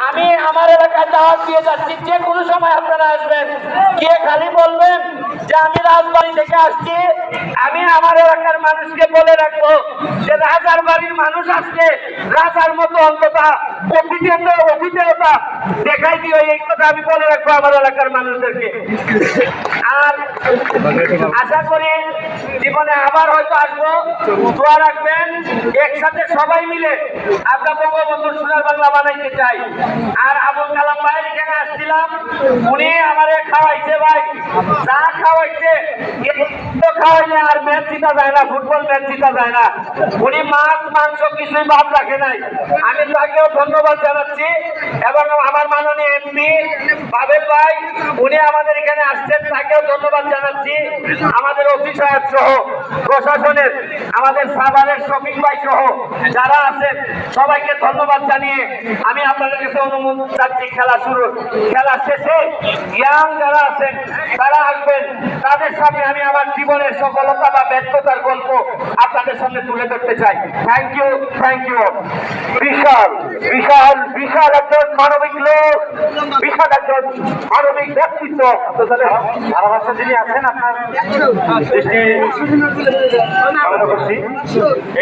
আমি আমার এলাকায় দাওয়াত দিয়ে যাচ্ছি, যে কোনো সময় আপনারা আসবেন, কে খালি বলবেন যে আমি রাজবাড়ি থেকে আসছি। আমি আমার এলাকার মানুষকে বলে রাখবো যে রাজার বাড়ির মানুষ আসছে, রাজার মতো অন্তত অভিজ্ঞতা দেখাই দিও, এই কথা আমি বলে রাখবো আমার এলাকার মানুষদেরকে। আর আশা করি জীবনে আবার হয়তো আসবো, দোয়া রাখবেন। একসাথে সবাই মিলে আমরা বঙ্গবন্ধুর সোনার বাংলা বানাইতে চাই। আর আবুল কালাম ভাই এখানে আসছিলাম, উনি আমারে খাওয়াইছে ভাই, যা খাওয়াইছে খাওয়াইলে আর ম্যাচ জিতা যায় না, ফুটবল ম্যাচ জিতা যায় না। উনি মাছ মাংস কিছুই বাদ রাখে নাই। আমি তাকেও ধন্যবাদ জানাচ্ছি এবং আমার মাননীয় এমপি বাবেল ভাই, উনি আমাদের এখানে আসছেন, তাকেও ধন্যবাদ জানাচ্ছি। আমাদের ওসি সাহেব সহ প্রশাসনের, আমাদের সাভারের শফিক ভাই সহ যারা আছেন সবাইকে ধন্যবাদ জানিয়ে আমি আপনাদের কাছে অনুমোদন চাচ্ছি খেলা শেষে ইয়াং যারা আছেন তারা আসবেন, তাদের সামনে আমি আমার জীবনের সফলতা বা ব্যর্থতার গল্প আপনাদের সামনে তুলে ধরতে চাই। Thank you. বিশাল বিশাল বিশাল একজন মানবিক লোক, বিশাল একজন মানবিক ব্যক্তিত্ব। ভালোবাসা যিনি আছেন আপনার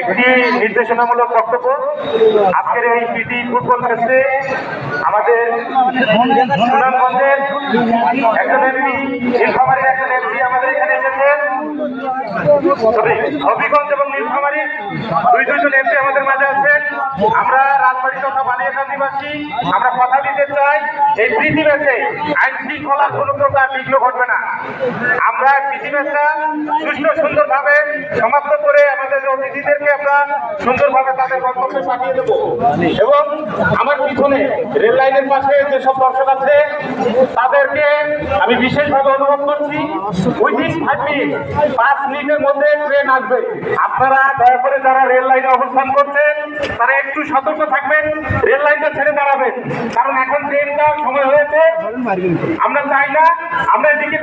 একটি নির্দেশনামূলক বক্তব্য আজকের এই প্রীতি ফুটবল ম্যাচে আমাদের সুনামগঞ্জের একজন এমপি, নীলফামারীর একজন এমপি আমাদের এখানে এসেছেন। হবিগঞ্জ এবং নীলফামারীর দুইজন এমপি আমাদের মাঝে আছেন। আমরা রাজবাড়ী তথা বালিয়াকান্দিবাসী আমরা কথা দিতে চাই, এই প্রীতি ম্যাচে আইন শৃঙ্খলার কোনো প্রকার বিঘ্ন ঘটবে না। আমরা প্রীতি ম্যাচটা সুষ্ঠু সুন্দরভাবে সমাপ্ত করে আমাদের অতিথিদেরকে আমরা সুন্দরভাবে তাদের গন্তব্যে পাঠিয়ে দেবো। এবং আমার পিছনে রেল লাইনের পাশে যেসব দর্শক আছে তাদেরকে আমি বিশেষভাবে অনুরোধ করছি, উইদিন 5 মিনিটের মধ্যে ট্রেন আসবে। আপনারা দয়া করে যারা রেল লাইনে অবস্থান করছেন তারা একটু সতর্ক থাকবেন, রেল লাইনটা ছেড়ে দাঁড়াবেন, কারণ এখন ট্রেনটা সময় হয়েছে। আমরা চাই না আমরা এদিকে